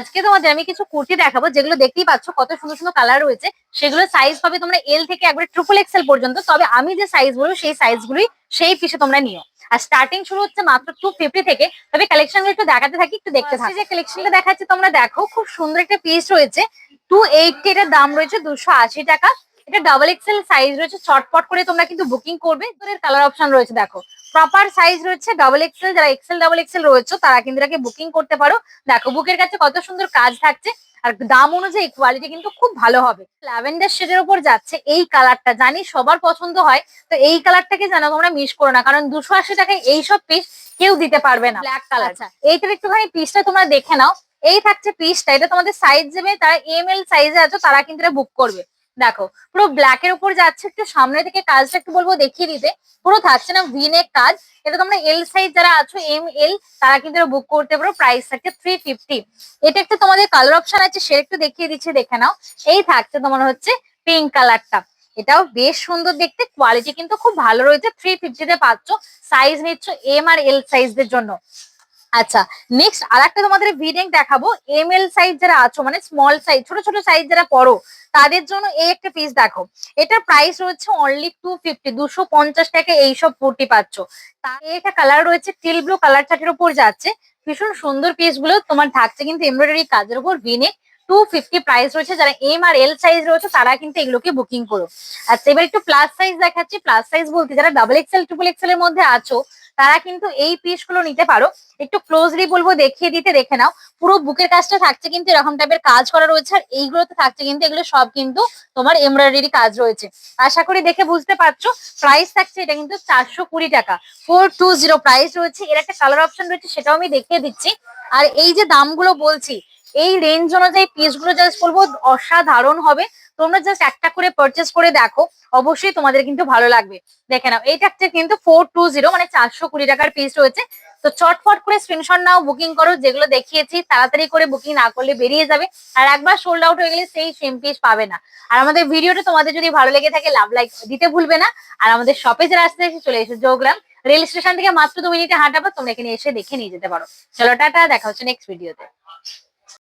আজকে তোমাদের আমি কিছু কুর্তি দেখাবো যেগুলো দেখতেই পাচ্ছ কত সুন্দর সুন্দর কালার রয়েছে। সেগুলো সাইজ পাবে তোমরা এল থেকে একবারে ট্রিপল এক্সেল পর্যন্ত। তবে আমি যে সাইজ বলবো সেই সাইজগুলোই সেই পিসে তোমরা নিও। আর স্টার্টিং শুরু হচ্ছে মাত্র 250 থেকে। তবে কালেকশন গুলো একটু দেখাতে থাকি, একটু দেখতে থাকি। যে কালেকশনটা দেখাচ্ছি তোমরা দেখো, খুব সুন্দর একটা পিস রয়েছে। 280 এটার দাম রয়েছে 280 টাকা। এটা ডাবল এক্সেল সাইজ রয়েছে, চটপট করে তোমরা কিন্তু বুকিং করবে। কালার অপশন রয়েছে দেখো, প্রপার সাইজ রয়েছে ডাবল এক্সেল। যারা এক্সেল ডাবল এক্সেল রয়েছে তারা কিন্তু এটাকে বুকিং করতে পারো। দেখো বুকের কাছে কত সুন্দর কাজ থাকছে, আর দাম অনুযায়ী কোয়ালিটি কিন্তু খুব ভালো হবে। ল্যাভেন্ডার শেডের উপর যাচ্ছে এই কালারটা, জানি সবার পছন্দ হয়। তো এই কালারটাকে জানো তোমরা মিস করো না, কারণ 280 টাকায় এইসব পিস কেউ দিতে পারবে না। ব্ল্যাক কালার, এইটার একটুখানি পিসটা তোমরা দেখে নাও। এই থাকছে পিসটা, এটা তোমাদের সাইজ যাবে, তারা এল সাইজে আছে তারা কিন্তু এটা বুক করবে। দেখো পুরো ব্ল্যাক এর উপর যাচ্ছে, একটু সামনে থেকে কাজটা একটু বলবো দেখিয়ে দিতে। পুরো থাকছে না ভিনেক কাজ। এটা তোমরা এল সাইজ যারা আছো এল তারা কিন্তু বুক করতে পারো। প্রাইস থাকছে 350। এটা একটা তোমাদের কালার অপশন আছে, সে একটু দেখিয়ে দিচ্ছে, দেখে নাও। এই থাকছে তোমার হচ্ছে পিঙ্ক কালারটা, এটাও বেশ সুন্দর দেখতে, কোয়ালিটি কিন্তু খুব ভালো রয়েছে। 350 তে পাচ্ছ। সাইজ নিচ্ছ এম আর এল সাইজদের জন্য। আচ্ছা, নেক্সট আর একটা তোমাদের ভিনেক দেখাবো। এল সাইজ যারা আছো, মানে স্মল সাইজ, ছোট ছোট সাইজ যারা পড়ো, তাদের জন্য এই একটা পিস দেখো। এটার প্রাইস রয়েছে অনলি 250, 250 টাকা এইসব কুর্তি পাচ্ছ। তার একটা কালার রয়েছে টিল ব্লু কালার, চার্টের উপর যাচ্ছে। ভীষণ সুন্দর পিস গুলো তোমার থাকছে কিন্তু এমব্রয়ডারি কাজের উপর ভিনেক। 250 প্রাইস রয়েছে। যারা এম আর এল সাইজ রয়েছে তারা কিন্তু এগুলোকে বুকিং করো। আচ্ছা, এবার একটু প্লাস সাইজ দেখাচ্ছি। প্লাস সাইজ বলতে যারা ডাবল এক্সেল ট্রিপল এক্সেল এর মধ্যে আছো তারা কিন্তু এই পিস গুলো নিতে পারো। একটু ক্লোজলি বলবো দেখিয়ে দিতে, দেখে নাও। পুরো বুকের কাজটা থাকছে কিন্তু এরকম টাইপের কাজ করা রয়েছে, আর এইগুলোতে থাকছে কিন্তু এগুলো সব কিন্তু তোমার এমব্রয়ডারি কাজ রয়েছে। আশা করি দেখে বুঝতে পারছো। প্রাইস থাকছে এটা কিন্তু 420 টাকা। 420 প্রাইস রয়েছে। এর একটা কালার অপশন রয়েছে, সেটাও আমি দেখিয়ে দিচ্ছি। আর এই যে দামগুলো বলছি, এই রেঞ্জ অনুযায়ী পিস গুলো জাস্ট বলবো অসাধারণ হবে। তোমরা জাস্ট একটা করে পারচেস করে দেখো, অবশ্যই তোমাদের কিন্তু ভালো লাগবে। দেখে নাও, এইটা কিন্তু 420, মানে 420 টাকার পিস রয়েছে। তো চটফট করে স্ক্রিনশট নাও, বুকিং করো। যেগুলো দেখিয়েছি তাড়াতাড়ি করে বুকিং না করলে বেরিয়ে যাবে, আর একবার সোল্ড আউট হয়ে গেলে সেই সেম পিস পাবে না। আর আমাদের ভিডিওটা তোমাদের যদি ভালো লেগে থাকে লাভ লাইক দিতে ভুলবে না। আর আমাদের শপে যারা আসতে চলে এসে যোগগ্রাম রেল স্টেশন থেকে মাত্র 2 মিনিটে হাঁটাবো, তোমরা এখানে এসে দেখে নিয়ে যেতে পারো। চলো টাটা, দেখা হচ্ছে নেক্সট ভিডিওতে।